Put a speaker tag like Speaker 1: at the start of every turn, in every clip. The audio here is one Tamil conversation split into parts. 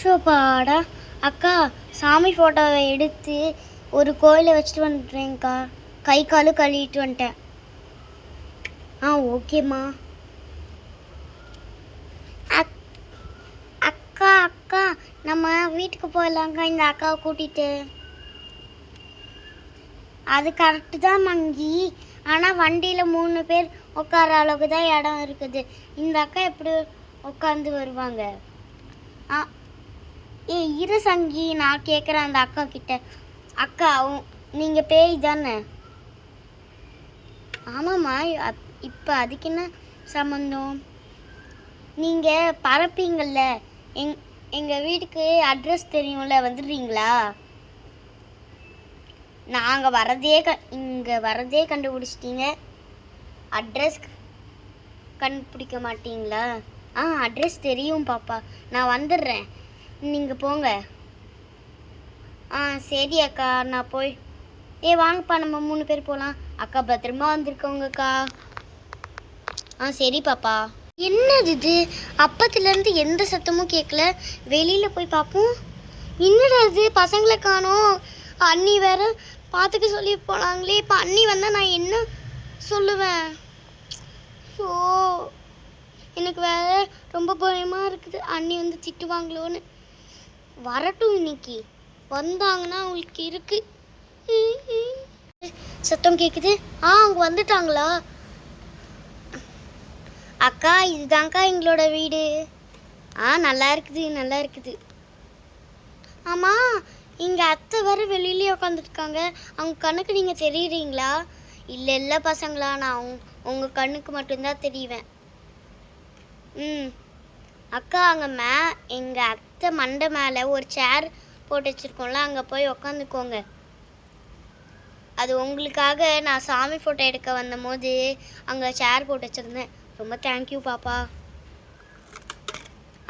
Speaker 1: ஷோப்பாடா அக்கா, சாமி ஃபோட்டோவை எடுத்து ஒரு கோயிலை வச்சுட்டு வந்துட்டேன்க்கா. கை காலு கழுவிட்டு வந்துட்டேன். ஓகேம்மா. அக்கா அக்கா நம்ம வீட்டுக்கு போயிடலாங்க்கா, இந்த அக்காவை கூட்டிகிட்டு. அது கரெக்டு தான் மங்கி. ஆனால் வண்டியில் 3 பேர் உட்கார அளவுக்கு தான் இடம் இருக்குது. இந்த அக்கா எப்படி உட்காந்து வருவாங்க? இரு சங்கி, நான் கேட்குறேன் அந்த அக்கா கிட்ட. அக்கா, நீங்கள் பேய் தானே? ஆமாம்மா. இப்போ அதுக்கு என்ன சம்மந்தம்? நீங்கள் பறப்பீங்கள்ல, எங்கள் வீட்டுக்கு அட்ரஸ் தெரியும்ல, வந்துடுறீங்களா? நாங்கள் இங்கே வரதே கண்டுபிடிச்சிட்டிங்க, அட்ரஸ் கண்டுபிடிக்க மாட்டீங்களா? அட்ரஸ் தெரியும் பாப்பா, நான் வந்துடுறேன், நீங்கள் போங்க. சரி அக்கா, நான் போய் வாங்கப்பா, நம்ம 3 பேர் போகலாம். அக்கா பத்திரமா வந்திருக்கோங்கக்கா. சரி பாப்பா. என்னது இது? அப்பத்துலேருந்து எந்த சத்தமும் கேட்கல. வெளியில் போய் பார்ப்போம். என்னடா இது, பசங்களை காணோம். அண்ணி வேற பார்த்துக்க சொல்லி போனாங்களே. இப்போ அண்ணி வந்தால் நான் என்ன சொல்லுவேன்? ஸோ எனக்கு வேற ரொம்ப பயமாக இருக்குது. அண்ணி வந்து திட்டுவாங்களோன்னு. வரட்டும், இன்னைக்கு வந்தாங்கன்னா அவங்களுக்கு இருக்கு. சத்தம் கேட்குது. அவங்க வந்துட்டாங்களா? அக்கா, இதுதான்க்கா எங்களோட வீடு. நல்லா இருக்குது, நல்லா இருக்குது. ஆமாம், இங்கே அத்தை வர வெளியிலே உட்காந்துருக்காங்க. அவங்க கண்ணுக்கு நீங்கள் தெரியுறீங்களா? இல்லை பசங்களா, நான் உங்கள் கண்ணுக்கு மட்டும்தான் தெரியுவேன். அக்கா, அங்கே எங்கள் அத்தை மண்டை மேலே ஒரு சேர் போட்டு வச்சுருக்கோம்ல, அங்கே போய் உக்காந்துக்கோங்க. அது உங்களுக்காக நான் சாமி ஃபோட்டோ எடுக்க வந்தபோது அங்கே சேர் போட்டு வச்சுருந்தேன். ரொம்ப தேங்க்யூ பாப்பா.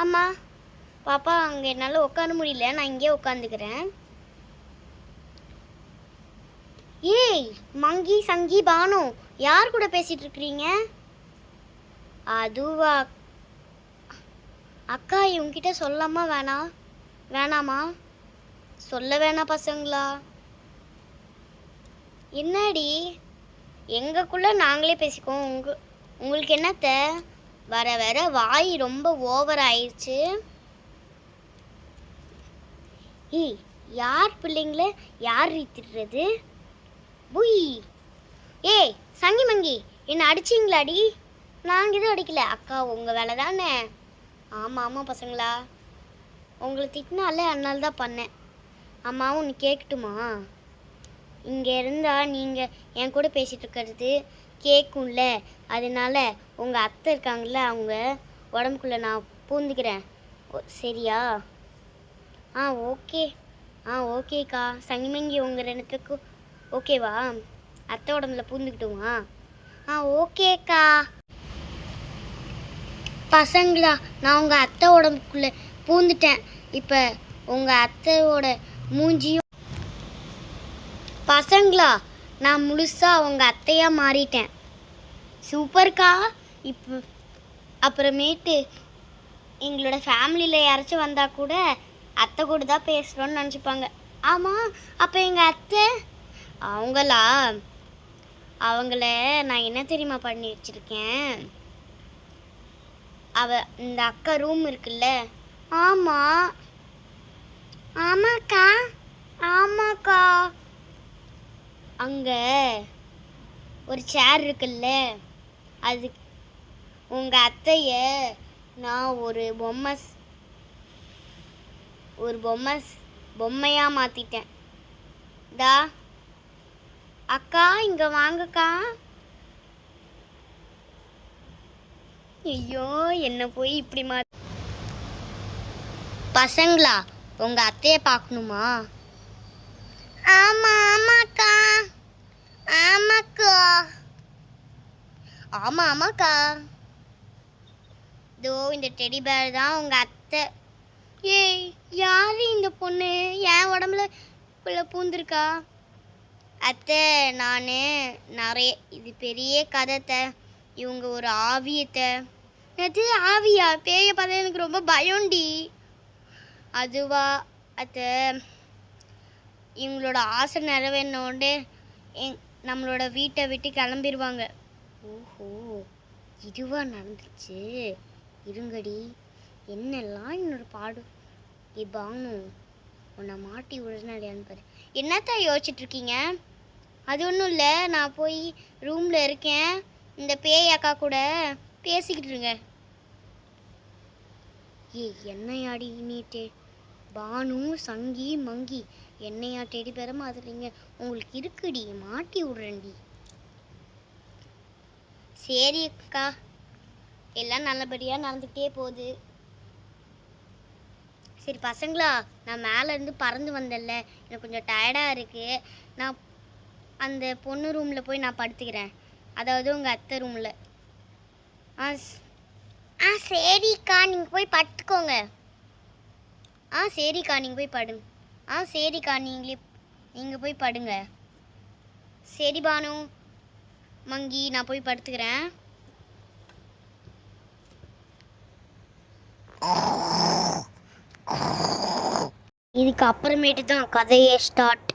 Speaker 1: அம்மா பாப்பா, அங்கே என்னால் உட்கார முடியல, நான் இங்கே உட்காந்துக்கிறேன். ஏய் மங்கி, சங்கி, பானு, யார் கூட பேசிகிட்டு இருக்கிறீங்க? அதுவா அக்கா, இவங்கிட்ட சொல்லாமா வேணாமா? சொல்ல வேணாம் பசங்களா. என்னடி, எங்களுக்குள்ள நாங்களே பேசிக்குவோம். உங்களுக்கு என்னத்த? வர வாய் ரொம்ப ஓவர் ஆயிடுச்சு. யார் பிள்ளைங்கள யார் திட்டுறது? புய். சங்கி மங்கி, என்ன அடிச்சிங்களாடி? நாங்கள் எதுவும் அடிக்கல அக்கா, உங்கள் வேலை தானே. ஆமாம் பசங்களா, உங்களை திட்டினாலே அதனால தான் பண்ணேன். அம்மாவும் ஒன்று கேட்கட்டுமா? இங்கே இருந்தால் நீங்கள் என் கூட பேசிகிட்டு இருக்கிறது கேட்கும்ல, அதனால உங்கள் அத்தை இருக்காங்கள்ல, அவங்க உடம்புக்குள்ளே நான் பூந்துக்கிறேன், சரியா? ஓகே. ஓகேக்கா. சங்கிமங்கி, உங்கள் 2 பேருக்கும் ஓகேவா? அத்தை உடம்புல பூந்துக்கிட்டுமா? ஓகேக்கா. பசங்களா, நான் உங்கள் அத்தை உடம்புக்குள்ளே பூந்துட்டேன். இப்போ உங்கள் அத்தையோட மூஞ்சியும். பசங்களா, நான் முழுசாக உங்கள் அத்தையாக மாறிட்டேன். சூப்பர்க்கா. இப்போ அப்புறமேட்டு எங்களோட ஃபேமிலியில் யாராச்சும் வந்தால் கூட அத்தை கூட தான் பேசுகிறோன்னு நினச்சிப்பாங்க. ஆமாம், அப்போ எங்கள் அத்தை அவங்கள நான் என்ன தெரியுமா பண்ணி வச்சுருக்கேன்? இந்த அக்கா ரூம் இருக்குல்ல. ஆமாக்கா. அங்கே ஒரு சேர் இருக்குல்ல, அது உங்கள் அத்தைய நான் ஒரு பொம்மையாக மாற்றிட்டேன். அக்கா, இங்கே வாங்கக்கா. ஐயோ, என்ன போய் இப்படி பசங்களா, உங்கள் அத்தையை பார்க்கணுமா? ஆமாக்கா. இதோ இந்த டெடி பேர் தான் உங்கள் அத்தை. யாரு இந்த பொண்ணு என் உடம்புல பூந்துருக்கா? அத்தை, நான் நிறைய, இது பெரிய கதை. இவங்க ஒரு ஆவியத்தை. ஆவியா? பேயை பார்த்தா எனக்கு ரொம்ப பயம்டி. அதுவா அது இவங்களோட ஆசை நிறைவேறினோடனே நம்மளோட வீட்டை விட்டு கிளம்பிடுவாங்க. ஓஹோ, இதுவா நடந்துச்சு. இருங்கடி, என்னெல்லாம் என்னோட பாடு. பானு, உன்னை மாட்டி விடுனாடியான்னு பாரு. என்னத்தான் யோசிச்சுட்டு இருக்கீங்க? அது ஒன்றும் இல்லை, நான் போய் ரூமில் இருக்கேன், இந்த பேய் அக்கா கூட பேசிக்கிட்டு இருங்க. என்னையாடி நீட்டே பானு, சங்கி, மங்கி என்னையா தேடி பெற மாதிரிங்க? உங்களுக்கு இருக்குடி, மாட்டி விடுறேன்டி. சரி அக்கா, எல்லாம் நல்லபடியாக நடந்துகிட்டே போகுது. சரி பசங்களா, நான் மேலேருந்து பறந்து வந்தேன்ல, எனக்கு கொஞ்சம் டயர்டாக இருக்குது. நான் அந்த பொண்ணு ரூமில் போய் நான் படுத்துக்கிறேன், அதாவது உங்கள் அத்தை ரூமில். சரிக்கா, நீங்கள் போய் படுத்துக்கோங்க. சரிக்கா, நீங்கள் போய் படுங்க. சரிக்கா, நீங்கள் போய் படுங்க. சரி பானு, மங்கி, நான் போய் படுத்துக்கிறேன். இதுக்கு அப்புறமேட்டு தான் கதையே ஸ்டார்ட்.